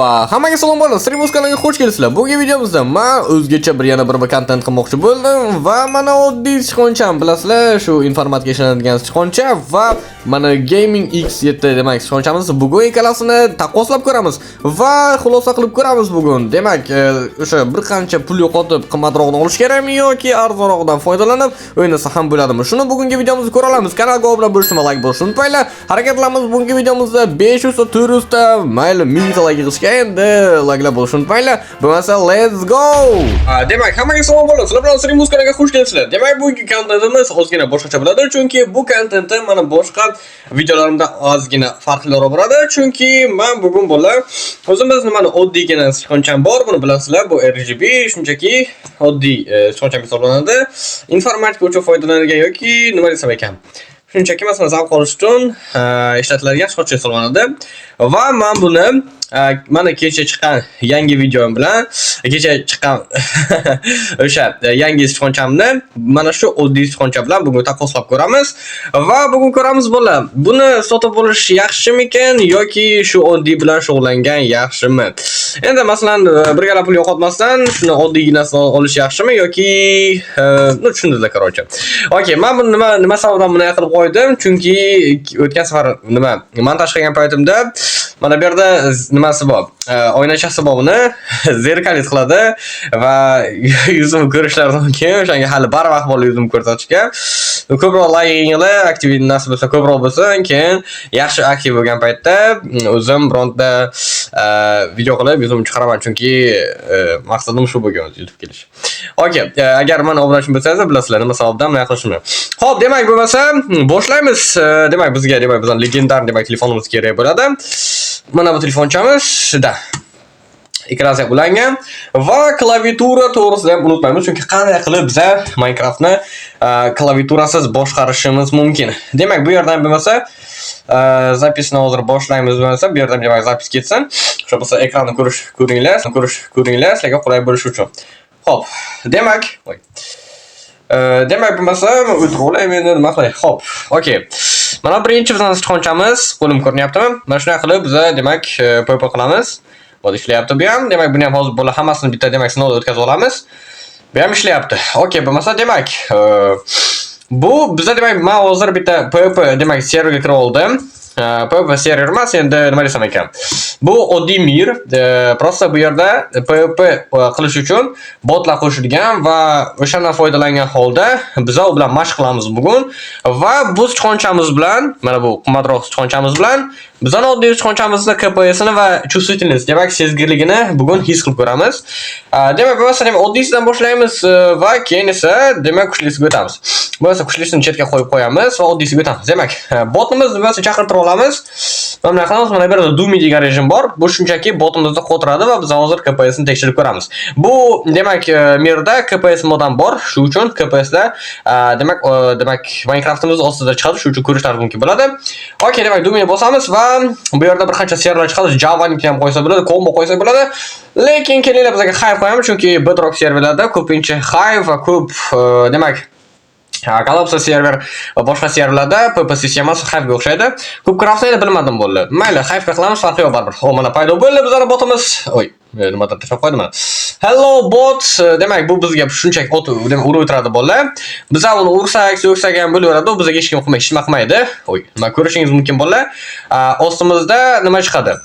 Va hammaga salom bo'lsin. Streamuz kanaliga xush kelibsizlar. Bugungi videomizda men o'zgacha yana bir kontent qilmoqchi bo'ldim va mana oddiy sichqoncham bilasizlar, shu informatika ishlanadigan sichqoncha va mana Gaming X7 demak sichqonchamiz bugun ikkalasini taqqoslab ko'ramiz va xulosa qilib ko'ramiz bugun. Demak, o'sha bir qancha pul yo'qotib qimmatroqni olish kerakmi yoki arzonroqdan foydalanib o'ynasa ham bo'ladimi? Shuni bugungi videomizda ko'ra olamiz. Kanalga obuna bo'lishni va like bosishni unutmanglar. Harakatlarimiz bugungi videomizda 500 ta 400 ta mayli 1000 ta like yig'ishga endi like'lar bo'lishni unutmanglar. Bo'lmasa let's go. Demak, hammaga salom bo'lsin. Sizlar bilan Streamuz kanaliga xush kelibsizlar. Demak, bugungi kontentimiz ozgina boshqacha bo'ladi, chunki bu kontentda mana boshqa videolarimda ozgina farqliroq bo'ladi, chunki men bugun bo'lar o'zimizni mana oddiygina sichqoncham bor, buni bilasizlar, bu RGB shunchaki oddiy sichqoncham hisoblanadi. Informatika uchun foydalanilgan yoki nima desam ekan, shunchaki masalan zavq olish uchun ishlatiladigan sichqoncha hisoblanadi va men buni mana kecha chiqqan yangi videom bilan kecha chiqqan o'sha yangi sichqonchamni mana shu oddiy sichqoncha bilan bugun taqqoslab ko'ramiz va bugun ko'ramiz bo'lar. Buni sotib olish yaxshimikan yoki shu oddiy bilan shug'ullangan yaxshimi? Endi masalan bir gala pul yo'qotmasdan shuni oddiyginasini olish yaxshimi yoki tushundingizlar qarochi. Okey, men buni nima sababdan buni qilib qo'ydim? Chunki o'tgan safar montaj qilgan paytimda mana bu yerda nimasi bor? Oynachasi bor, buni zerkali qiladi va yuzimni ko'rishlaridan keyin o'shanga hali barvaqt bor yuzimni ko'rsatishga. Ko'proq likeinglar, aktiv nasib bo'lsa ko'proq bo'lsa, keyin yaxshi aktiv bo'lgan paytda o'zim bironta video qilib yuzimni chiqaraman, chunki maqsadim shu bo'lgan, YouTube kelish. Okey, agar men obunachim bo'lsangiz bilasizlar nima sababdan bunday qilishimni. Xo'p, demak bo'lmasa boshlaymiz. Demak bizga bizning legendar telefonimiz kerak bo'ladi. Mana bu telefonchamiz-da. Ekrani ulangan va klaviatura to'g'risida ham unutmaymiz, chunki qanday qilib biz Minecraftni klaviaturasiz boshqarishimiz mumkin. Demak, bu yerdan bo'lmasa zapisni hozir boshlaymiz bo'lmasa, bu yerdan demak zapis ketsin. O'sha bo'lsa ekranni ko'ringlar, sizlarga qulay bo'lishi uchun. Xo'p, demak, bo'lmasa o'tirib olaymi endi nima qilay? Xo'p, okey. Mana birinchi bizning sichqonchamiz, qo'lim ko'rinyaptimi? Mana shunday qilib biz demak PvP qilamiz. Buni ishlayapti bu ham. Demak, buni ham hozir bo'la hammasini bitta demak sinovdan o'tkazib olamiz. Bu ham ishlayapti. Okey, bo'lmasa demak bu bizda demak men hozir bitta PvP demak serverga kirib oldim. PvP server emas, endi nima desam ekan. Bu oddiy mir, prosta bu yerda PvP qilish uchun botlar qo'shilgan va o'shandan foydalangan holda biz u bilan mashq qilamiz bugun va bu sichqonchamiz bilan, mana bu qimmatroq sichqonchamiz bilan bizning oddiy sichqonchamizni KPS-ni va чувствительность, demak sezgirligini bugun his qilib ko'ramiz. Demak, masalan oddiysidan boshlaymiz va keyin esa demak kuchlisiga o'tamiz. Bo'lsa kuchlisini chetga qo'yib qo'yamiz va oddiysiga o'tamiz. Demak, botimizni bo'lsa chaqirtirib olamiz. Mana qilamiz, mana bu yerda Dumi degan rejim bor. Bu shunchaki botimizni qo'tiradi va biz hozir KPS-ni tekshirib ko'ramiz. Bu demak mirda KPS modam bor, shu uchun KPS-da demak Minecraftimiz ostida chiqadi, shu uchun ko'rishlaringiz mumkin bo'ladi. Okey, demak Dumi'ni bosamiz va bu yerda bir qancha serverlar chiqadi. Java'niki ham qo'ysa bo'ladi, Combo qo'ysa bo'ladi. Lekin kelinglar bizga Hive qo'yamiz, chunki Bedrock serverlarda ko'pincha Hive va ko'p demak Collapse server va boshqa serverlarda PvP sistemasi Hive'ga o'xshaydi. Ko'p craftni bilmadim bo'ldi. Mayli, Hive'ga qilamiz, farqi yo'q baribir. Mana paydo bo'ldi bizning botimiz. Oy, nimadan tashlab qo'ydim. Hello bot. Demak, bu bizga shunchaki urib o'tiradi bolalar. Biz uni ursak, so'ksak ham bo'laveradi, u bizga hech kim qilmaydi. Oy, nima ko'rishingiz mumkin bolalar. Ostimizda nima chiqadi?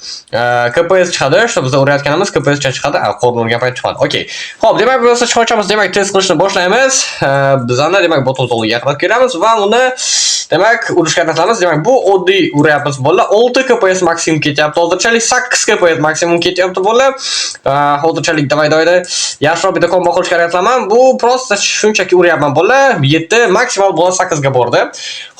KPS chiqadi. Shu biz urayotganimiz KPS chiqadi. Qo'lga urgan payt chiqadi. Okey. Xo'p, demak, biz chiqaramiz, demak test qilishni boshlaymiz. Bizani demak bot o'zlariga yaqinlab kelamiz va uni demak urishga qilamiz. Demak, bu oddiy uryapmiz bolalar. 6 KPS maksimum ketyapti. Hozirchalik 8 KPS maksimum ketyapti bolalar. Hozirchalik davay yaxshiroq bitta kombo qilishga harakat qilaman. Bu prosta shunchaki uryapman bolalar. 7 maksimal bo'la 8 ga bordi.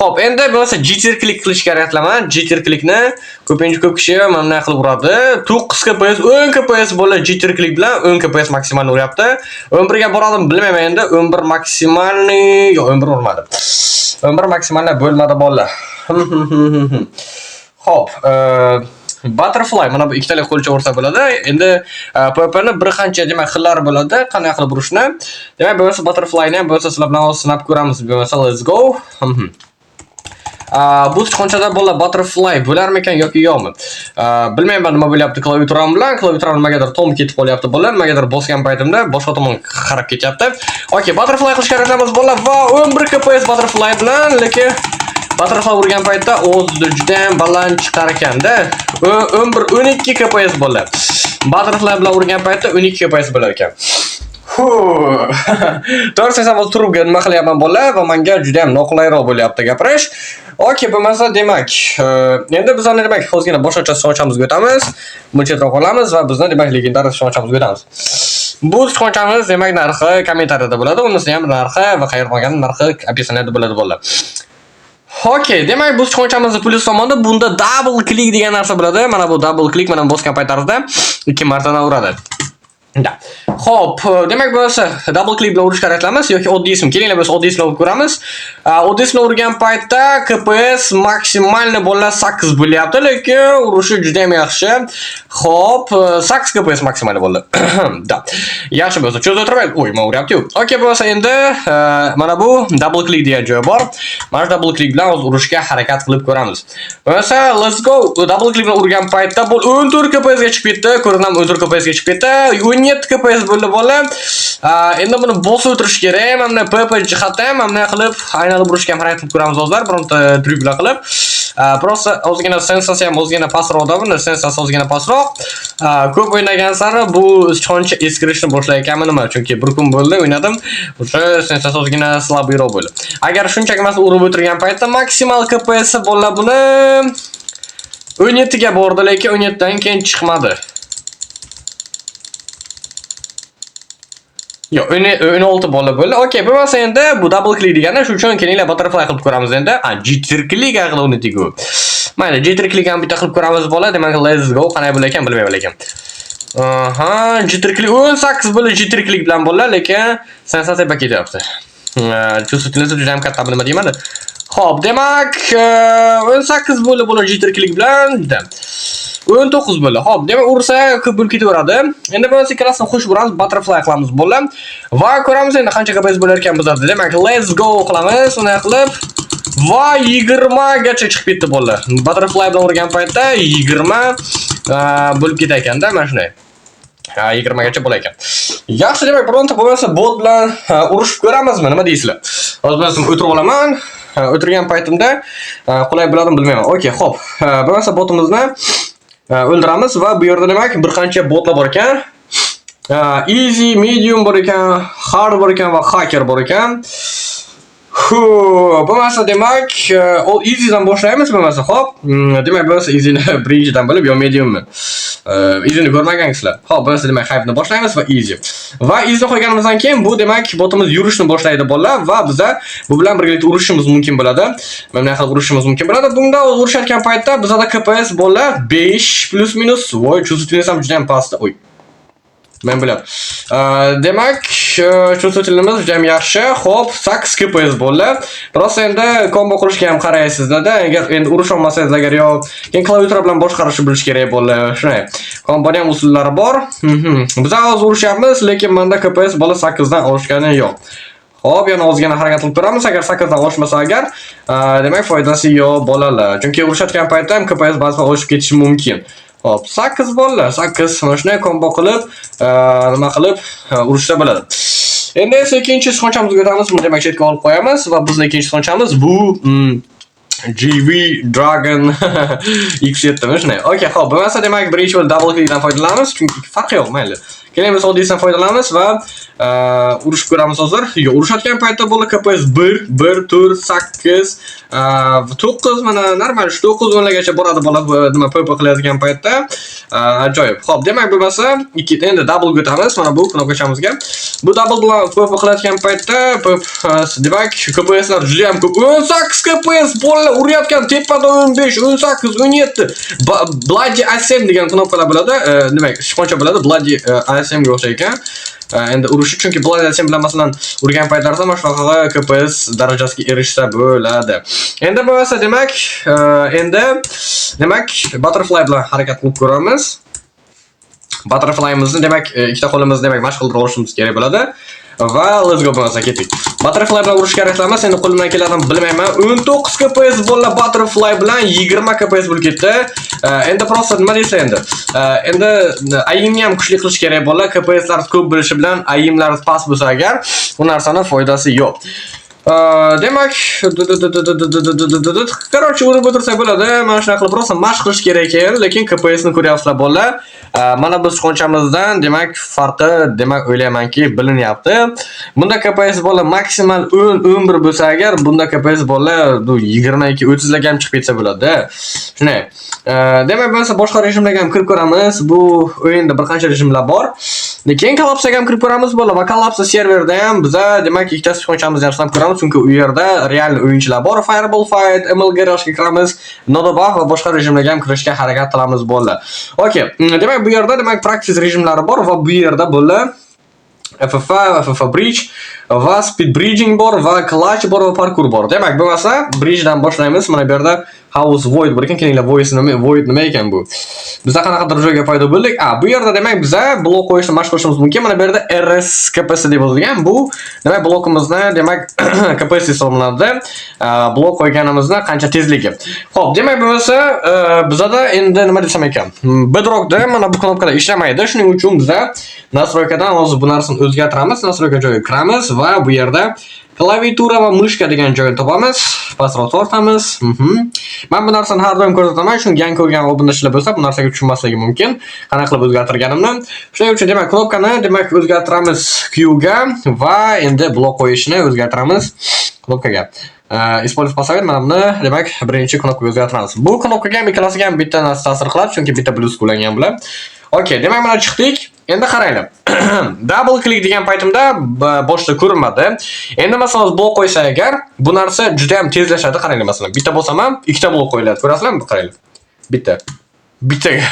Xo'p, endi bo'lsa jitter click qilishga harakat qilaman. Jitter clickni ko'p kishi mana bunday qilib uradi. 9 KPS, 10 KPS bolalar jitter click bilan 10 KPS maksimalni uryapti. 11 ga boradimi bilmayman endi. 11 maksimalni yo'q, 11 urmadi. 11 maksimalni bo'lmadi bolalar. Xo'p, Butterfly mana bu ikkitalik qo'lcha ursa bo'ladi. Endi PvP'ni bir qancha demak xillari bo'ladi, qanday qilib urishni. Demak, bo'lsa Butterflyni ham bo'lsa sizlar bilan sinab ko'ramiz. Bo'lmasa let's go. Bu sichqonchada bolalar butterfly bo'larmikan yoki yo'qmi? Bilmayman nima bo'lyapti klaviaturam bilan. Klaviaturam nimagadir tom ketib qolyapti bolalar. Nimagadir bosgan paytimda boshqa tomon qarab ketyapti. Okay, butterfly qilishga harakatamiz bolalar va 11 kps butterfly bilan, lekin butterfly urgan paytda o'zida juda ham baland chiqar ekanda. 12 kps bolalar. Butterfly bilan urgan paytda 12 kps bo'lar ekan. To'g'risi esa turib nima qilyapman bolalar va menga juda ham noqulayroq bo'lyapti gapirish. Okay, bo'lmasa demak, endi biz ana demak ozgina boshqacha sichqonchamizni o'tamiz. Buncharoq olamiz va bizni demak legendar sichqonchamizni o'tamiz. Bu sichqonchamiz demak narxi kommentariyada bo'ladi. Unisi ham narxi va qayerda qolgan narxi описаниеda bo'ladi bolalar. Okay, demak bu sichqonchamizni puli tomonda bunda double click degan narsa bo'ladi. Mana bu double click mana bosgan paytingizda 2 martadan uradi. Da. Xo'p, demak bo'lsa double click bilan urishga harakat yoki oddiy ism. Kelinglar biz oddiy ism bilan ko'ramiz. Oddiy ism bilan urgan paytda KPS maksimalni bolalar 8 bo'lyapti, lekin urishi juda ham yaxshi. Xo'p, 8 KPS maksimalni bo'ldi. Da. Yaxshi bo'lsa, cho'zib o'tirmaydi. O'y, men uryapti-yu. Okay, bo'lsa endi mana bu double click degan joy bor. Mana double click bilan o'z urishga harakat qilib ko'ramiz. Bo'lsa, let's go. Double click bilan urgan paytda bu 14 KPS ga chiqib ketdi. Ko'rinam 14 KPS ga chiqib ketdi. 17 kps bo'ldi bolalar. Endi buni bosib o'tirish kerak. Mana PP jihatdan mana qilib aylanib urishga ham harakat qilib ko'ramiz hozir. Bironta tryuk bilan qilib. Prosta ozgina sensatsiya ham ozgina pastroqda, buni sensasiya ozgina pastroq. Ko'p o'ynagan sari bu sichqoncha eskirishni boshlayotganmi nima? Chunki bir kun bo'ldi o'ynadim. O'sha sensasiya ozgina slabiyroq bo'ldi. Agar shunchaki mas urib o'tirgan paytda maksimal kps bolalar buni 17 ga bordi, lekin 17 dan keyin chiqmadi. Yo, 16 bola bo'ldi. Okay, bo'lmasa endi bu double click degani shu uchun kelinglar butterfly qilib ko'ramiz endi. Jitter click haqida unutdik-ku. Mayli, jitter click ham bitta qilib ko'ramiz bola. Demak, let's go. Qanday bo'lar ekan bilmayman lekin. Jitter click 18 bo'ldi jitter click bilan bolalar, lekin sensatsiya ketyapti. Chusutiniz juda ham katta nima deyman. Xo'p, demak, 18 bo'ldi jitter click bilan. 19 bo'ldi. Xo'p, demak ursa ko'p bo'lib ketaveradi. Endi biz ikkalasini qo'shib uramiz, butterfly qilamiz bo'lar. Va ko'ramiz endi qancha kps bo'lar ekan bizda. Demak, let's go qilamiz. Uni qilib va 20 gacha chiqib ketdi bo'lar. Butterfly bilan urgan paytda 20 bo'lib ketar ekanda, mana shunday. 20 gacha bo'lar ekan. Yaxshi, demak, bironta bo'lmasa bot bilan urushib ko'ramizmi? Nima deysizlar? Hozir men o'tirib olaman. O'tirgan paytimda qulay bo'ladimi bilmayman. Okay, xo'p. Bo'lmasa botimizni o'ldiramiz va bu yerda demak bir qancha botlar bor ekan. Easy, medium bor ekan, hard bor ekan va hacker bor ekan. Bo'lmasa demak, o easy dan boshlaymiz bo'lmasa, xo'p. Demak bo'lsa easy ni birinchidan bo'lib yo mediummi? Easy ni ko'rmagansizlar. Xo'p, bo'lsa demak hype ni boshlaymiz va easy. Va easy qo'yganimizdan keyin bu demak botimiz yurishni boshlaydi bolalar va bizda bu bilan birgalikda urishimiz mumkin bo'ladi. Mana qilib urishimiz mumkin bo'ladi. Bunda urishayotgan paytda bizda KPS bolalar 5 plus minus. Voy, chusutiniz ham juda ham pastda. O'y. Men bilib. Demak, chusutimiz juda ham yaxshi. Xo'p, 8 kps bolalar. Biroz endi kombo qilishga ham qaraysizlar-da. Agar endi urish olmasangiz agar yo keyin klaviatura bilan boshqarishni bilish kerak bolalar. Shunday. Komboning ham usullari bor. Biz hozir urishyapmiz, lekin menda kps bola 8 dan oshgani yo'q. Xo'p, yana ozgina harakat qilib ko'ramiz. Agar 8 dan oshmasa agar, demak foydasi yo'q bolalar. Chunki urishayotgan paytda ham kps ba'zan oshib ketishi mumkin. Hop, 8 bolalar, 8 mana shunday kombo qilib, nima qilib urishsa bo'ladi. Endi esa ikkinchi sichqonchamizni o'tamiz, buni demak chetga olib qo'yamiz va bizning ikkinchi sichqonchamiz bu GV Dragon X7 mi shunday. Okay, xo'p, bo'lmasa demak birinchi bo'lib double clickdan foydalanamiz, chunki farqi yo'q, mayli. Keling biz oddiysidan foydalanamiz va urushib ko'ramiz hozir. Yo, urushayotgan paytda bo'la KPS 1, 1, 4, 8, 9 mana normal 9 o'nlargacha boradi bola nima PP qilayotgan paytda. Ajoyib. Xo'p, demak bo'lmasa endi double o'tamiz mana bu knopkachamizga. Bu double bilan PP qilayotgan paytda demak KPSlar juda ham ko'p. 18 KPS bola urayotgan tepada 15, 18, 17. Bloody ASM degan knopkalar bo'ladi. Demak, sichqoncha bo'ladi. Bloody ASM ga o'xshaydi ekan. Endi urushi chunki Bloody ASM bilan masalan urgan paytlarda mana shunaqa KPS darajasiga erishsa bo'ladi. Endi bo'lmasa demak, butterfly bilan harakat qilib ko'ramiz. Butterflyimizni demak ikkita qo'limizni demak mashq qilib olishimiz kerak bo'ladi. Va let's go bo'lmasa ketdik. Butterfly bilan urishga harakat endi qo'limdan keladimi bilmayman. 19 kps bo'ldi Butterfly bilan 20 kps bo'lib ketdi. Endi prosta nima deysa endi? Endi aimni ham kuchli qilish kerak bo'ladi. KPSlar ko'p bo'lishi bilan aimlar past bo'lsa agar, bu narsani foydasi yo'q. Demak, короче, urib o'tirsak bo'ladi. Mana shunaqa qilib prosta mashq qilish kerak ekan, lekin KPS ni ko'ryapsizlar bolalar. Mana biz sichqonchamizdan demak farqi, demak o'ylaymanki bilinyapti. Bunda KPS bola maksimal 10-11 bo'lsa agar, bunda KPS bola 22-30 larga ham chiqib ketsa bo'ladi. Shunday. Demak, biz boshqa rejimlarga ham kirib ko'ramiz. Bu o'yinda bir qancha rejimlar bor. Lekin Collapse'ga ham kirib ko'ramiz bola va Collapse serverda ham biz demak ikkita sichqonchamizni ham sinab ko'ramiz. Chunki u yerda real o'yinchilar bor. Fireball Fight, ML Garage ga kiramiz, Nodobah va boshqa rejimlarga ham kirishga harakat qilamiz bolalar. Okay, demak bu yerda demak practice rejimlari bor va bu yerda bolalar FFA, FFA Bridge va Speed Bridging bor va Clutch bor va Parkour bor. Demak, bo'lmasa Bridge dan boshlaymiz. Mana bu yerda House Void bor ekan. Kelinglar, Void nima ekan bu? Bizda qanaqadir joyga paydo bo'ldik. Bu yerda demak biza blok qo'yishni mashq qilishimiz mumkin. Mana bu yerda RS KPS deb yozilgan. Bu demak blokimizni demak KPS hisoblanadi. Blok qo'yganimizda qancha tezligi. Xo'p, demak bo'lmasa bizada endi nima desam ekan? Bedrockda mana bu knopkalar ishlamaydi. Shuning uchun biza nastroykadan hozir bu narsani o'zgartiramiz. Nastroyka joyiga kiramiz va bu yerda klaviatura va myshka degan joyni topamiz. Pastroq tortamiz. Men bu narsani har doim ko'rsataman, chunki yangi ko'rgan obunachilar bo'lsa, bu narsaga tushunmasligi mumkin. Qanaqa qilib o'zgartirganimni. Shuning uchun demak knopkani demak o'zgartiramiz Q ga va endi blok qo'yishni o'zgartiramiz knopkaga. Использовать поставить mana buni demak birinchi knopkaga o'zgartiramiz. Bu knopkaga ham ikkalasiga ham bitta narsa ta'sir qiladi, chunki bitta plus qo'llangan bilan. Okay, demak mana chiqdik. Endi qaranglar. Double click degan paytimda boshda ko'rinmadi. Endi masalan blok qo'ysa agar, bu narsa juda ham tezlashadi. Qaranglar, masalan, bitta bo'lsam ham ikkita blok qo'yiladi. Ko'rasizlarmi? Qaranglar. Bittaga.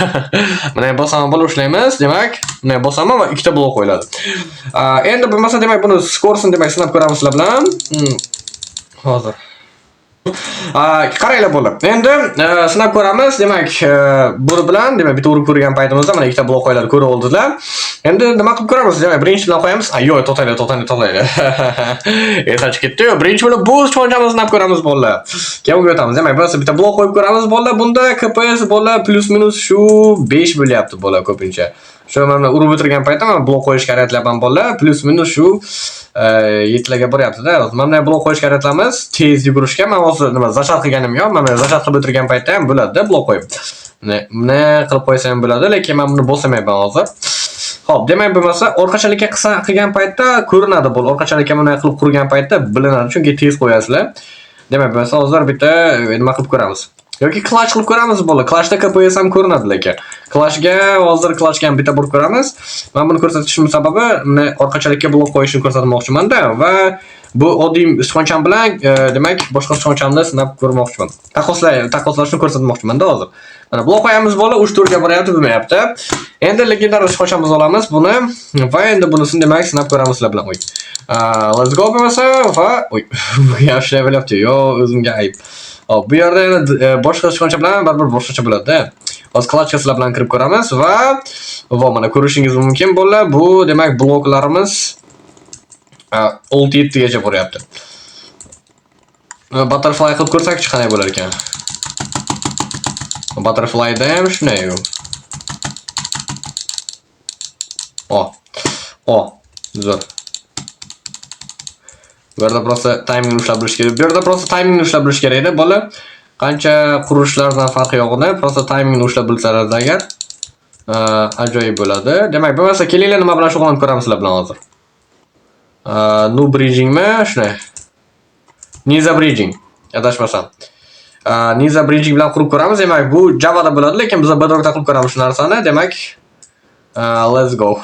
Mana bosaman bo'lib ishlaymiz. Demak, mana bosaman va ikkita blok qo'yiladi. Endi bo'lmasa demak buni skorsini demak sinab ko'ramizlar bilan. Hozir. Qaranglar bo'lib. Endi sinab ko'ramiz. Demak, bu bilan demak bitta urib ko'rgan paytimizda mana ikkita blok qo'yiladi, ko'rib oldinglar. Endi nima qilib ko'ramiz? Demak, birinchi bilan qo'yamiz. Yo'q, to'xtanglar. Esdan chiqib ketdi. Birinchi bilan bu sichqonchamizni sinab ko'ramiz bolalar. Keyin o'tamiz. Demak, biz bitta blok qo'yib ko'ramiz bolalar. Bunda KPS bolalar plus minus shu 5 bo'lyapti bolalar ko'pincha. Shu mana urib o'tirgan paytda men blok qo'yishga harakat qilyapman bolalar. Plus minus shu 7 larga boryapti-da. Mana blok qo'yishga harakat qilamiz. Tez yugurishga men hozir nima zashat qilganim yo'q. Mana zashat qilib o'tirgan paytda ham bo'ladi-da blok qo'yib. Buni qilib qo'ysam ham bo'ladi, lekin men buni bosamayman hozir. Xo'p, demak bo'lmasa orqachalikka qilgan paytda ko'rinadi bu. Orqachalikka mana qilib qurgan paytda bilinadi, chunki tez qo'yasizlar. Demak, bo'lmasa hozir bitta nima qilib ko'ramiz. Yoki Clutch qilib ko'ramiz bo'la. Clutchda KPS ham ko'rinadi lekin. Clutchga ham bitta burib ko'ramiz. Men buni ko'rsatishim sababi mana orqachalikka blok qo'yishni ko'rsatmoqchiman-da va bu oddiy sichqoncham bilan demak boshqa sichqonchamni sinab ko'rmoqchiman. Taqqoslashni ko'rsatmoqchiman-da hozir. Mana blok qo'yamiz bo'la 3-4 ga boryapti, bilmayapti. Endi legendar sichqonchamizni olamiz buni va endi bunisini demak sinab ko'ramiz sizlar bilan. Let's go bo'lmasa va bu yaxshi bo'lyapti. Yo, o'zimga ayb. Hop, bu yerda boshqa sichqoncha bilan baribir boshqacha bo'ladi-da. Hozir Clutchga sizlar bilan kirib ko'ramiz va mana ko'rishingiz mumkin bolalar, bu demak bloklarimiz 6-7 gacha boryapti. Butterfly qilib ko'rsakchi qanday bo'lar ekan? Butterflyda ham shunday. Zo'r. Bu yerda prosta timing ushlab bilish kerak. Bu yerda prosta timing ushlab bilish kerak-da, bola. Qancha qurilishlardan farqi yo'q-da, prosta timing ushlab bilsalar agar ajoyib bo'ladi. Demak, bo'lmasa kelinglar nima bilan shug'ullanib ko'ramiz sizlar bilan hozir. No bridgingmi? Shunday. Niza bridging. Adashmasam. Niza bridging bilan qurib ko'ramiz. Demak, bu Javada bo'ladi, lekin biz Bedrockda qilib ko'ramiz shu narsani. Demak, let's go.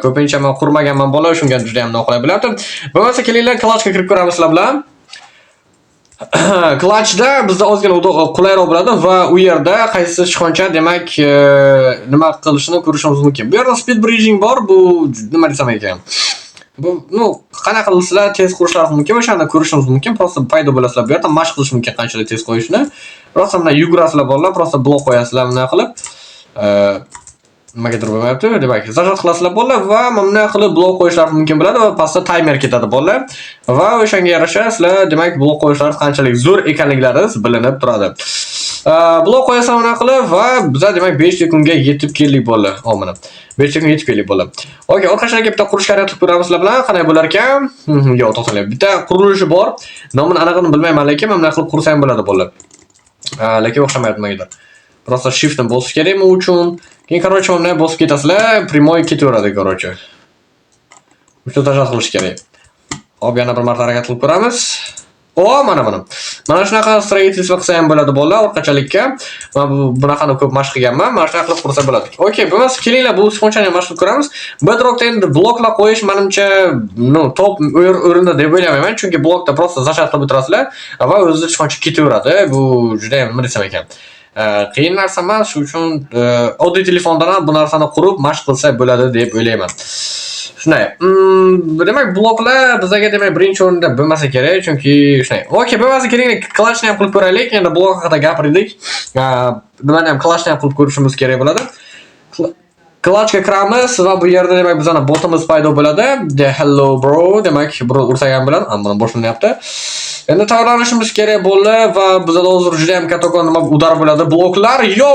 Ko'pincha men qurmaganman bola, shunga juda ham noqulay bo'lyapti. Bo'lmasa kelinglar Clutchga kirib ko'ramiz sizlar bilan. Clutchda bizda ozgina qulayroq bo'ladi va u yerda qaysi sichqoncha demak nima qilishini ko'rishimiz mumkin. Bu yerda speed bridging bor, bu nima desam ekan. Bu qanaqa qilsizlar tez qurishlaringiz mumkin, o'shani ko'rishimiz mumkin. Prosta paydo bo'lasizlar bu yerda mashq qilish mumkin qanchalik tez qo'yishni. Prosta mana yugurasizlar bolalar, prosta blok qo'yasizlar bunday qilib. nimaga bo'lmayapti? Demak, zajat qilasizlar bo'ladi va mana qilib blok qo'yishlar mumkin bo'ladi va pastda timer ketadi bo'ladi. Va o'shanga yarasha sizlar demak blok qo'yishlar qanchalik zo'r ekanliklaringiz bilinib turadi. Blok qo'yasan mana qilib va biz demak 5 sekundga yetib keldik bo'ladi. Mana 5 sekundga yetib keldik bo'ladi. Okey, orqasiga bitta qurilish harakati ko'ramiz sizlar bilan. Qanday bo'lar ekan? Yo'q, to'xtanglar. Bitta qurilishi bor. Nomini aniqini bilmayman, lekin mana qilib qursam bo'ladi bo'ladi. Lekin o'xshamayapti nimagadir. Просто shiftni bosish kerakmi uchun? Keyin короче mana bosib ketasizlar, primoy ketaveradi короче. Uchta tajal qilish kerak. Hop, yana bir marta harakat qilib ko'ramiz. Mana. Mana shunaqa stроительство qilsa ham bo'ladi bolalar, orqachalikka. Men bunaqani ko'p mashq qilganman. Mana shunaqa qilib qursa bo'ladi. Okey, bo'lmasa kelinglar bu sichqonchani mashq qilib ko'ramiz. Bedrockda endi bloklar qo'yish menimcha, top o'rinda deb o'ylamayman, chunki blokda просто zashar qilib o'tirasizlar va o'zi sichqoncha ketaveradi. Bu juda ham nima desam ekan. Qiyin narsa emas, shuning uchun oddiy telefondan ham bu narsani qurib mashq qilsa bo'ladi deb o'ylayman. Shunday. Demak, bloklar bizga demak birinchi o'rinda bo'lmasa kerak, chunki shunday. Okey, bo'lmasa kerak, klashni ham qilib ko'raylik. Endi blok haqida gapirdik. Nimani ham klashni ham qilib ko'rishimiz kerak bo'ladi. Klashga kiramiz va bu yerda demak bizning botimiz paydo bo'ladi. Hello bro, demak, bir ursagan bilan, ammo boshlanyapti. Endi tayyorlanishimiz kerak bo'ldi va bizda hozir juda ham kattakon nima udar bo'ladi. Bloklar yo,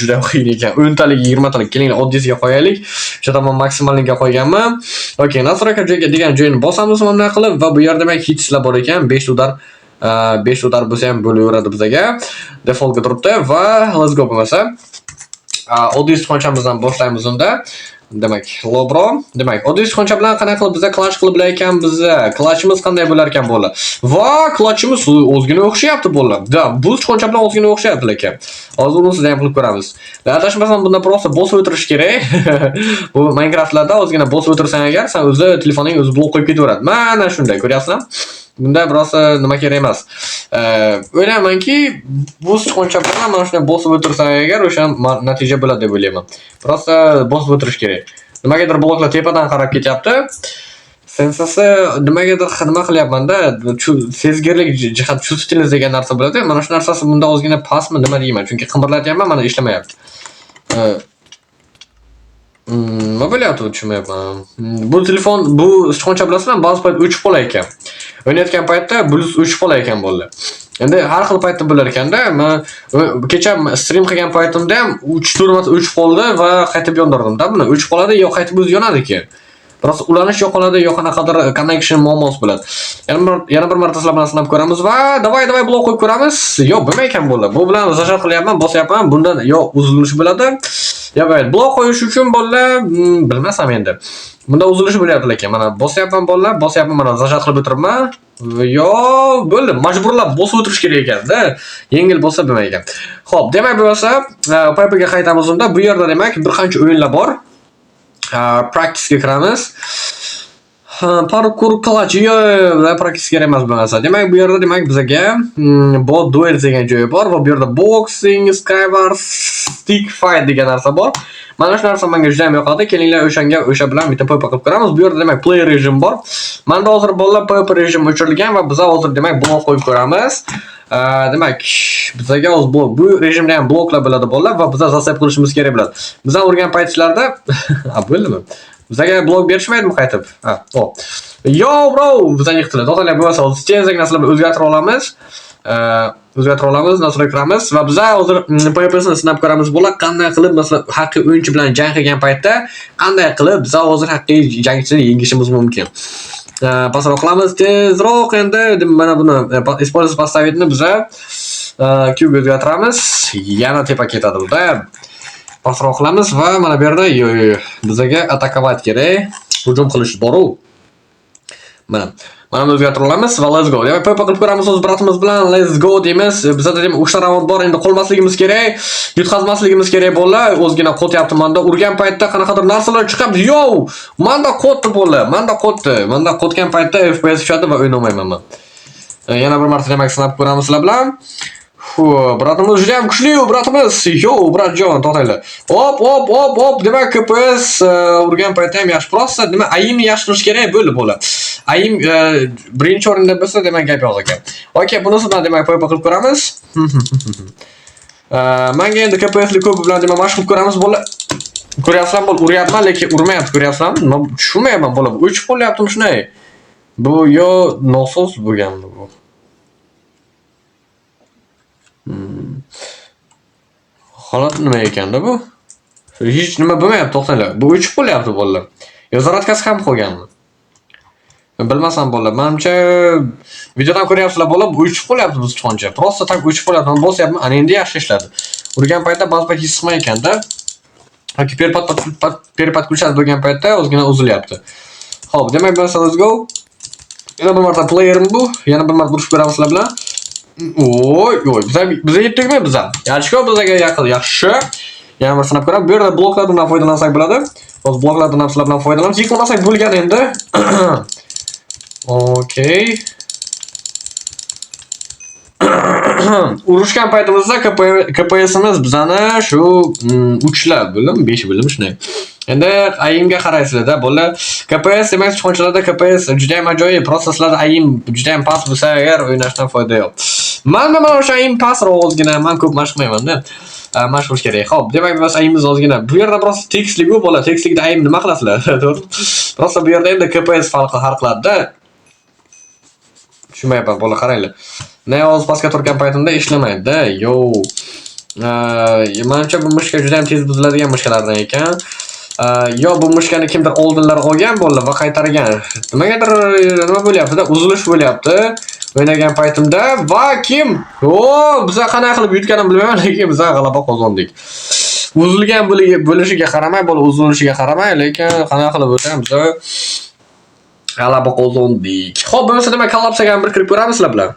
juda qiyin ekan. 10 talik, 20 talik. Kelinglar, oddiysiga qo'yaylik. O'sha tomon maksimalniga qo'yganman. Okey, nasroka degan joyni bosamiz mana qilib va bu yerda demak hitslar bor ekan. 5 udar 5 udar bo'lsa ham bo'laveradi bizga. Defaultga turibdi va let's go bo'lmasa. Oddiy sichqonchamizni boshlaymiz unda. Demak, hello bro. Demak, oddiy sichqoncha bilan qanday qilib biza clash qilib bilar ekan biza. Clashimiz qanday bo'lar ekan bo'la. Va clashimiz o'zgina o'xshayapti bo'la. Da, bu sichqoncha bilan o'zgina o'xshayapti lekin. Hozir uni sizdan ham qilib ko'ramiz. Adashmasam bunda просто bosib o'tirish kerak. Bu Minecraftlarda o'zgina bosib o'tirsang agar, sen o'zi telefoning o'zi blok qo'yib ketaveradi. Mana shunday, ko'ryapsizmi? Bunda birosa nima kerak emas. O'ylaymanki, bu sichqoncha bilan mana shunday bosib o'tirsang agar o'sha natija bo'ladi deb o'ylayman. Birosa bosib o'tirish kerak. Nimagadir bloklar tepadan qarab ketyapti. Sensasi nimagadir nima qilyapman-da, sezgirlik jihat chuvsitiniz degan narsa bo'ladi. Mana shu narsasi bunda ozgina pastmi nima deyman, chunki qimirlatyapman, mana ishlamayapti. Nima bo'lyapti tushunmayapman. Bu telefon, bu sichqoncha bilasizmi, ba'zi payt o'chib qolar ekan. O'ynayotgan paytda Bluetooth o'chib qolar ekan bo'ldi. Endi har xil paytda bo'lar ekanda, men kecha stream qilgan paytimda ham 3-4 marta o'chib qoldi va qaytib yondirdim-da. Buni o'chib qoladi yo qaytib o'zi yonadi ekan. Biroz ulanish yo'qoladi yo qanaqadir connection muammosi bo'ladi. Yana bir marta sizlar bilan sinab ko'ramiz va davay blok qo'yib ko'ramiz. Yo'q, bo'lmay ekan bo'ldi. Bu bilan zashar qilyapman, bosyapman. Bundan yo uzilish bo'ladi. Ya evet, blok qo'yish uchun bolalar bilmasam endi. Bunda uzilish bo'lyapti lekin mana bosyapman bolalar, bosyapman mana zajat qilib o'tiribman. Yo, bo'ldi, majburlab bosib o'tirish kerak ekan-da. Yengil bo'lsa bo'lmay ekan. Xo'p, demak bo'lsa, Pipe'ga qaytamiz unda. Bu yerda demak bir qancha o'yinlar bor. Practice'ga kiramiz. Parkour clutch va practice kerak emas bo'lmasa. Demak, bu yerda demak bizga bot duel degan joyi bor va bu yerda boxing, skyward, stick fight degan narsa bor. Mana shu narsa menga juda ham yoqadi. Kelinglar o'sha bilan bitta PvP qilib ko'ramiz. Bu yerda demak play rejim bor. Menda hozir bolalar PvP rejim o'chirilgan va biz hozir demak blok qo'yib ko'ramiz. Demak, bizga hozir bu rejimda ham bloklar bo'ladi bolalar va biz zasab qilishimiz kerak bo'ladi. Bizdan urgan paytlarda bo'ldimi? Bizga blok berishmaydimi qaytib? Hop. Yo bro, bizdan yiqtilar. To'g'ri bo'lsa, tezlik narsalarni o'zgartira olamiz. Nasroq kiramiz va biz hozir PvP'ni sinab ko'ramiz bo'ladi. Qanday qilib masalan haqiqiy o'yinchi bilan jang qilgan paytda qanday qilib biz hozir haqiqiy jangchini yengishimiz mumkin. Pasroq qilamiz tezroq endi mana buni использовать поставitni biz Q-ga o'zgartiramiz. Yana tepa ketadi buda. Pasroq qilamiz va mana bu yerda bizga atakovать kerak. Hujum qilish bor-ku. Mana o'zgartira olamiz va let's go. Demak, PvP qilib ko'ramiz o'z bratimiz bilan. Let's go deymiz. Bizda ham 3 ta raund bor, endi qolmasligimiz kerak. Yutqazmasligimiz kerak bo'lar. O'zgina qo'tyapti menda. Urgan paytda qanaqadir narsalar chiqib, yo! Menda qotdi bo'lar. Menda qotgan paytda FPS tushadi va o'ynamayman men. Yana bir marta demak sinab ko'ramiz sizlar bilan. Bratimiz juda ham kuchli, bratimiz. Yo, bratjon, to'xtanglar. Hop. Demak, FPS urgan paytda ham yaxshi. Prosta demak, aim yaxshi qilish kerak bo'ldi. Aim birinchi o'rinda bo'lsa, demak gap yo'q ekan. Okey, bunisi bilan demak PvP qilib ko'ramiz. Menga endi KPS'li ko'p bilan nima mashg'ul ko'ramiz bola. Ko'ryapsizlarmi? Uryapman, lekin urmayapti, ko'ryapsizlarmi? Nima tushunmayapman bola. O'chib qolyaptimi shunday? Bu yo nosoz bo'lganmi bu? Holat nima ekanda bu? Hech nima bo'lmayapti, to'xtanglar. Bu o'chib qolyapti bolalar. Yo zaradkasi ham qo'yganmi? Bilmasam bolalar. Menimcha videodan ko'ryapsizlar bola, bu o'chib qolyapti biz chiqoncha. Prosta tak o'chib qolyapti. Men bosyapman, ana endi yaxshi ishladi. Urgan paytda ba'zi payt his qilmay ekanda. Yoki perpad kulchasi bo'lgan paytda o'zgina uzilyapti. Xo'p, demak biz let's go. Yana bir marta playerim bu. Yana bir marta urishib ko'ramiz sizlar bilan. Oy, biz yetdikmi biz ham? Yaxshi-ku, bizga yaqin, yaxshi. Yana bir sinab ko'ramiz. Bu yerda bloklardan foydalansak bo'ladi. Biz bloklardan ham sizlar bilan foydalanamiz. Yiqilmasak bo'lgan endi. Okay. Urushgan paytimizda KPS'imiz bizani shu 3lab bo'lim, 5 bo'lim shunday. Endi AIMga qaraysizlar-da, bolalar. KPS demak chiqonchilarda KPS juda ham ajoyib. Proseslarda AIM juda ham past bo'lsa agar o'ynashdan foyda yo'q. Mana o'sha AIM pastroq ozgina, men ko'p mashq qilmayman-da. Mashq qilish kerak. Xo'p, demak biz AIMimiz ozgina. Bu yerda biroz tekstlik-ku bola, tekstlikda AIM nima qilasizlar? To'g'ri. Prosta bu yerda endi KPS farqi har qiladi-da. Tushunmayapman bola, qaranglar. Neoz pastga turgan paytimda ishlamaydi-da. Yo. Menimcha bu mushka juda ham tez buziladigan mushkalardan ekan. Yo bu mushkani kimdir oldinlar olgan bo'ldi va qaytargan. Nimagadir nima bo'lyapti-da? Uzilish bo'lyapti. O'ynagan paytimda va kim? Biz qanaqa qilib yutganimni bilmayman, lekin biz g'alaba qozondik. Uzilgan bo'lishiga qaramay, bola uzilishiga qaramay, lekin qanaqa qilib o'tgan biz g'alaba qozondik. Xo'p, bo'lmasa demak kollapsaga bir kirib ko'ramizlar bilan.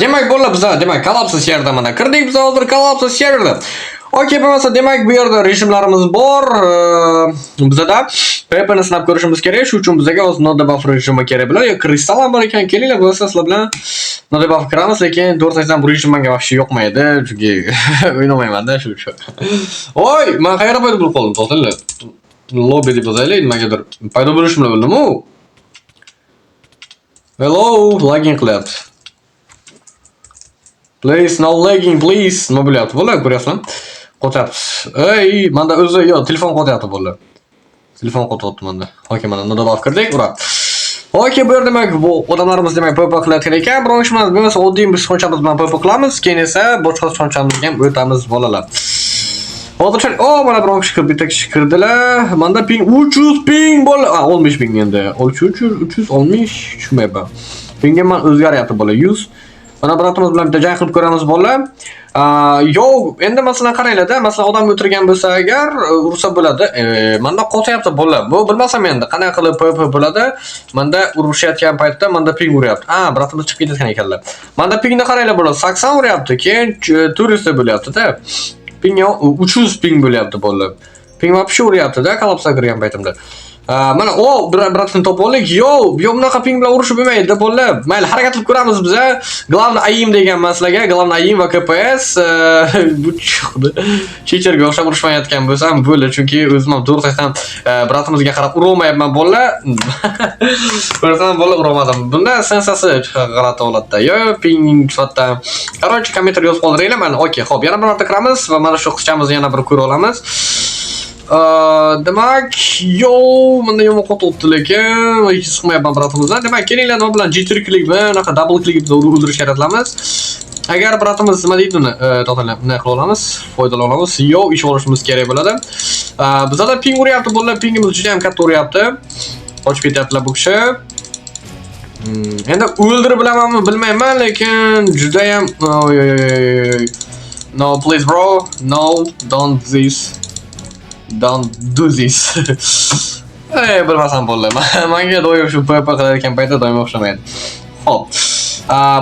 Demak bo'ldi biz, demak kollapsa serverda mana kirdik biz hozir kollapsa serverda. Okay, bo'lmasa demak bu yerda rejimlarimiz bor. Bizda PvP'ni sinab ko'rishimiz kerak. Shu uchun bizga o'z node buff rejimi kerak bo'ladi. Yo kristal ham bor ekan, kelinglar bo'lsa sizlar bilan node buff kiramiz, lekin to'g'risini bu rejim menga vaqti yoqmaydi, chunki o'ynamayman-da shu uchun. Oy, men qayerga paydo bo'lib qoldim, to'xtanglar. Lobby deb yozaylik, nimagadir paydo bo'lishimni bildim-ku. Hello, lagging qilyapti. Please, no lagging, please. Nima bo'lyapti? Bo'lar, ko'ryapsizmi? Qo'tyapti. Ey, menda o'zi yo'q, telefon qo'tyapti bo'lar. Telefon qo'tyapti menda. Okay, mana node buff kirdik, ura. Okay, bu yerda demak bu odamlarimiz demak PvP qilayotgan ekan. Biroq ishimiz bo'lmasa oddiy bir shonchamiz bilan PvP qilamiz, keyin esa boshqa shonchamizga ham o'tamiz bolalar. Hozircha mana biroq bitta kishi kirdilar. Menda ping 300 ping bo'lar. 60 ping endi. 360 tushunmayapman. Pingga men o'zgaryapti bo'lar 100. Mana biratimiz bilan bitta jang qilib ko'ramiz bolalar. Yo'q, endi masalan qaranglar-da, masalan odam o'tirgan bo'lsa agar ursa bo'ladi. Menda qotyapti bolalar. Bu bilmasam endi qanaqa qilib PvP bo'ladi. Menda urushayotgan paytda menda ping uryapti. Biratimiz chiqib ketayotgan ekanlar. Menda pingni qaranglar bolalar, 80 uryapti, keyin 400 bo'lyapti-da. Ping 300 ping bo'lyapti bolalar. Ping вообще uryapti-da, kollapsa kirgan paytimda. Mana biratini topib oldik. Yo, bunaqa ping bilan urishib bo'lmaydi bolalar. Mayli, harakat qilib ko'ramiz biz. Главный AIM degan masalaga, Главный AIM va KPS bu chiqdi. Chechirga o'xshab urishmayotgan bo'lsam bo'ldi, chunki o'zim ham to'g'risini biratimizga qarab urolmayapman bolalar. Ko'rsam bolalar urolmadim. Bunda sensasi g'alati holatda. Yo, ping sifatida. Qarochi kommentar yozib qoldiringlar. Mana, okay, xo'p, yana bir marta kiramiz va mana shu qizchamizni yana bir ko'ra olamiz. Demak, menda yomon qo'tyapti lekin hech qilmayapman biratimizdan. Demak, kelinglar nima bilan G3 klikmi, unaqa double klik bilan o'ldirishga yaratamiz. Agar biratimiz nima deydi uni, to'xtanglar, bunday qila olamiz, foydalana olamiz. Yo, ish olishimiz kerak bo'ladi. Bizda ping uryapti, bolalar, pingimiz juda ham katta uryapti. Qochib ketyaptilar bu kishi. Endi o'ldirib bilamanmi, bilmayman, lekin juda ham No, please bro. No, don't do this. Bilmasam bo'ldi. Menga doim shu PvP qilayotgan paytda doim o'xshamaydi. Xo'p.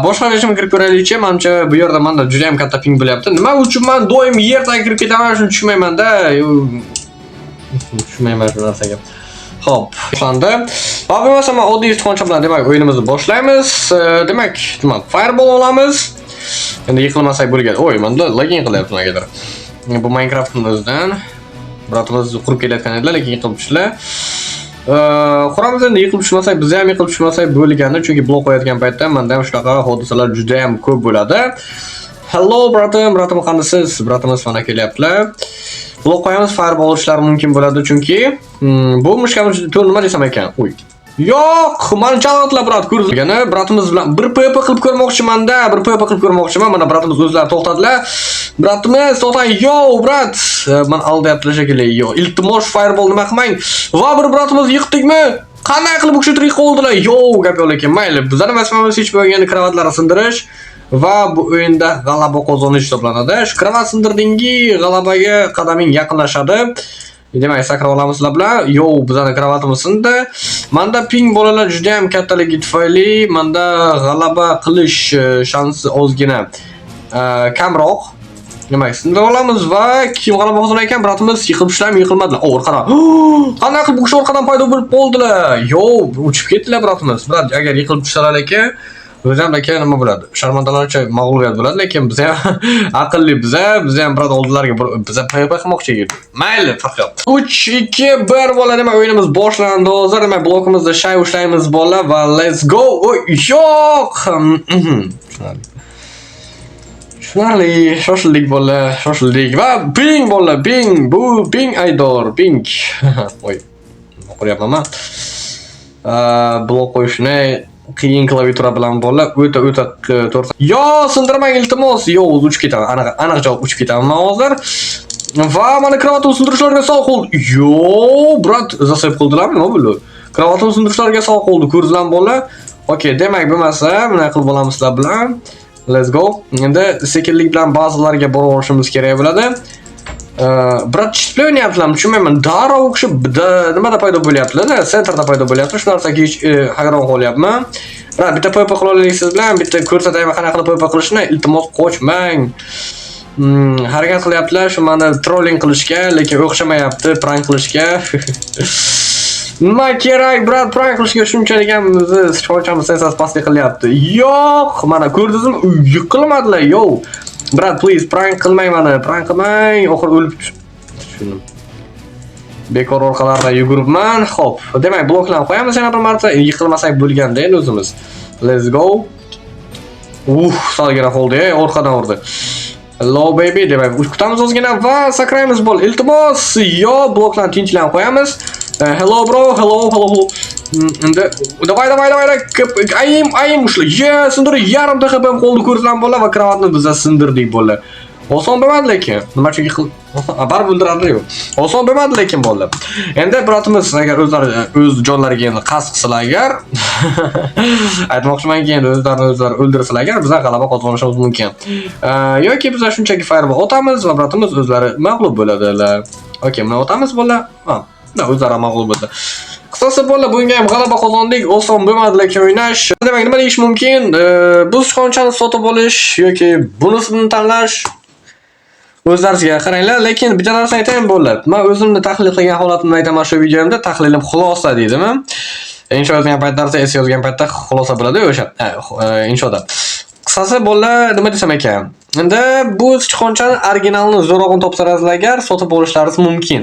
Boshqa rejimga kirib ko'raylikchi. Menimcha bu yerda menda juda ham katta ping bo'lyapti. Nima uchun men doim yerdan kirib ketaman, shuni tushunmayman-da. Tushunmayman shu narsaga. Xo'p, boshlandi. Va bo'lmasa men oddiy chiqoncha bilan demak o'yinimizni boshlaymiz. Demak, fireball olamiz. Endi yiqilmasak bo'lgan. Oy, menda lagging qilyapti negadir. Bu Minecraftning o'zidan. Biratimiz qurib kelayotgan edilar, lekin yiqilib tushdilar. Quramiz endi yiqilib tushmasak, biz ham yiqilib tushmasak bo'lgandi, chunki blok qo'yayotgan paytda menda ham shunaqa hodisalar juda ham ko'p bo'ladi. Hello bratim qandisiz? Bratimiz mana kelyaptilar. Blok qo'yamiz, fireball ishlari mumkin bo'ladi chunki bu mushkamiz nima desam ekan? Uy. Yo'q, meni chalg'itlar brat, ko'rgani bratimiz bilan bir PvP qilib ko'rmoqchiman-da, bir PvP qilib ko'rmoqchiman. Mana bratimiz o'zlari to'xtadilar. Bratimiz, to'xtang, yo brat. Men aldayaptilar shekilli. Yo, iltimos fireball nima qilmang. Va bir bratimiz yiqdikmi? Qanday qilib o'sha tirik qoldilar? Yo, gap yo'q lekin, mayli. Bizning vazifamiz hech bo'lmaganda kravatlarni sindirish va bu o'yinda g'alaba qozonish hisoblanadi. Shu kravat sindirdingi, g'alabaga qadaming yaqinlashadi. Demak, sakra olamizlar bilan. Yo, bizning kravatimiz sindi. Menda ping bolalar juda ham kattaligi tufayli menda g'alaba qilish shansi ozgina kamroq. Demak, sindi olamiz va kim g'alaba qozonar ekan? Bratimiz yiqilib ishlam, yiqilmadilar. Orqadan. Qanday qilib bu kishi orqadan paydo bo'lib qoldilar? Yo, uchib ketdilar bratimiz. Brat, agar yiqilib tushsalar ekan, o'zim lekin nima bo'ladi? Sharmandalarcha mag'lubiyat bo'ladi, lekin biz ham aqlli biz ham brat oldilariga biz PvP qilmoqchi edik. Mayli, farq yo'q. 3-2-1 bola demak o'yinimiz boshlandi. Hozir demak blokimizda shay ushlaymiz bola va let's go. Yo'q. Shoshildik bola, shoshildik va ping bola, ping. Bu ping aydor, ping. Voy. Qo'yapman. Blok qo'yishni qiyin klaviatura bilan bola o'ta to'g'ri. Yo, sindirmang iltimos. Yo, uchib ketaman. Aniq javob uchib ketaman men hozir. Va mana kravatni sindirishlarga sog' qo'ldi. Yo, brat, zaseb qildilarmi? Nima bo'ldi? Kravatni sindirishlarga sog' qo'ldi. Ko'rdilar bola. Okay, demak bo'lmasa, mana qilib olamiz sizlar bilan. Let's go. Endi sekinlik bilan ba'zilarga borib olishimiz kerak bo'ladi. Brat, chiqib o'ynayaptilarmi? Tushunmayman. Darrov o'xshib nimada paydo bo'lyaptilar? Sentrda paydo bo'lyapti. Shu narsaga hech hayron qolyapman. Brat, bitta PvP qila olasizlar bilan, bitta ko'rsatayman qanaqa qilib PvP qilishni. Iltimos qochmang. Harakat qilyaptilar shu meni trolling qilishga, lekin o'xshamayapti prank qilishga. Nima kerak, brat, prank qilishga shunchalik ham shochamiz sensasi pastlik qilyapti. Yo'q, mana ko'rdingizmi? Yiqilmadilar, yo. Brat, please, prank qilmang meni, prank qilmang. Oxir o'lib tushundim. Bekor orqalarga yuguribman. Xo'p, demak, bloklarni qo'yamiz yana bir marta. Yiqilmasak bo'lganda endi o'zimiz. Let's go. Salgina qoldi, orqadan urdi. Hello baby, demak, kutamiz ozgina va sakraymiz bol. Iltimos, yo, bloklarni tinchlan qo'yamiz. Hello bro, hello. Endi davay. Ayim ushla. Yes, sindirib yarim daqiqa qoldi ko'rsan bola va kravatni biz sindirdik bola. Oson bo'lmadi lekin. Nima uchun yiqil? Baribir o'ldiradi-ku. Oson bo'lmadi lekin bola. Endi bratimiz agar o'zlari o'z jonlariga endi qasd qilsalar agar aytmoqchimanki endi o'zlarini o'ldirsalar agar bizlar g'alaba qozonishimiz mumkin. Yoki bizlar shunchaki fireball otamiz va bratimiz o'zlari mag'lub bo'ladilar. Okay, mana otamiz bola. O'zlari mag'lub bo'ldi. Qisqasi bola, bunga ham g'alaba qozondik. Oson bo'lmadi lekin o'ynash. Demak, nima deyish mumkin? Bu sichqonchani sotib olish yoki bunisini tanlash o'zlaringizga qaranglar, lekin bitta narsa aytayim bo'ladi. Men o'zimni tahlil qilgan holatimni aytaman shu videomda. Tahlilim xulosa deydimi? Insho yozgan paytlarda, es yozgan paytda xulosa bo'ladi o'sha. Inshoda. Qisqasi bola, nima desam ekan? Endi bu sichqonchani originalini zo'rog'ini topsangiz agar sotib olishlaringiz mumkin.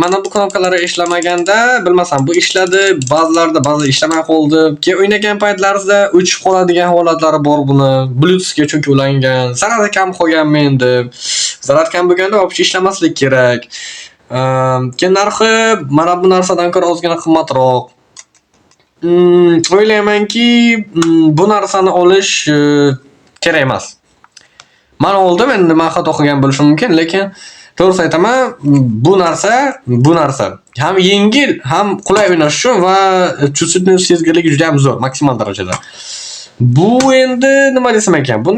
Mana bu knopkalari ishlamaganda, bilmasam bu ishladi, ba'zilarida ba'zi ishlamay qoldi. Keyin o'ynagan paytlaringizda o'chib qoladigan holatlari bor buni. Bluetoothga chunki ulangan, zarari kam qolgan menda. Zarar kam bo'lganda вообще ishlamaslik kerak. Keyin narxi mana bu narsadan ko'ra ozgina qimmatroq. O'ylaymanki, bu narsani olish kerak emas. Men oldim, endi men xato qilgan bo'lishim mumkin, lekin to'g'risi aytaman, bu narsa ham yengil, ham qulay o'ynash uchun va chustitni sezgirligi juda ham zo'r, maksimal darajada. Bu endi nima desam ekan? Bu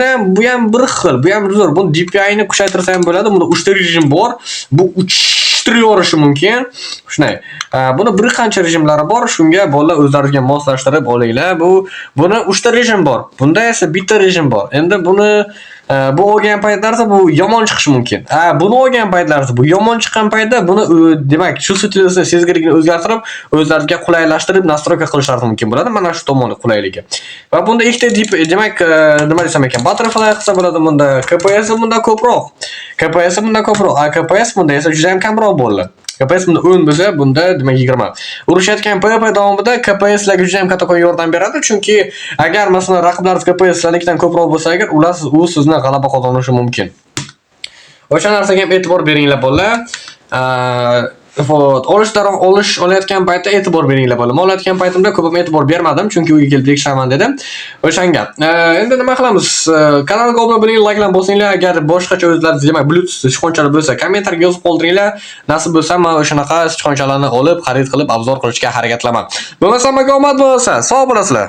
ham bir xil, bu ham zo'r. Bu DPI ni kuchaytirsa ham bo'ladi. Bunda 3 ta rejim bor. Bu uchishtirib yorishi mumkin. Shunday. Buni bir qancha rejimlari bor. Shunga bolalar o'zlariga moslashtirib olinglar. Buni 3 ta rejim bor. Bunda esa bitta rejim bor. Endi buni bu olgan paytlarda bu yomon chiqishi mumkin. Buni olgan paytlarda bu yomon chiqqan paytda buni demak, shu stilni sezgirligini o'zgartirib, o'zlariga qulaylashtirib nastroyka qilishlari mumkin bo'ladi. Mana shu tomoni qulayligi. Va bunda ikkita demak, nima desam ekan, butterfly qilsa bo'ladi bunda. KPS bunda ko'proq. KPS bunda esa juda ham kamroq bo'ldi. KPS bunda 10 bo'lsa, bunda demak 20. Urushayotgan PvP davomida KPS larga juda ham katta yordam beradi, chunki agar masalan raqiblaringiz KPS lardan ko'proq bo'lsa agar, ular u sizni g'alaba qozonishi mumkin. O'sha narsaga ham e'tibor beringlar bolalar. Olayotgan paytda e'tibor beringlar bolalar. Men olayotgan paytimda ko'p e'tibor bermadim, chunki uyga kelib tekshirshaman dedim. O'shanga. Endi nima qilamiz? Kanalga obuna bo'ling, like'lar bosinglar. Agar boshqacha o'zlaringiz, demak, Bluetooth sichqonchalar bo'lsa, kommentariyga yozib qoldiringlar. Nasib bo'lsa, men o'shanaqa sichqonchalarni olib, xarid qilib, obzor qilishga harakat qilaman. Bo'lmasa, menga omad bo'lsa, sog' bo'lasizlar.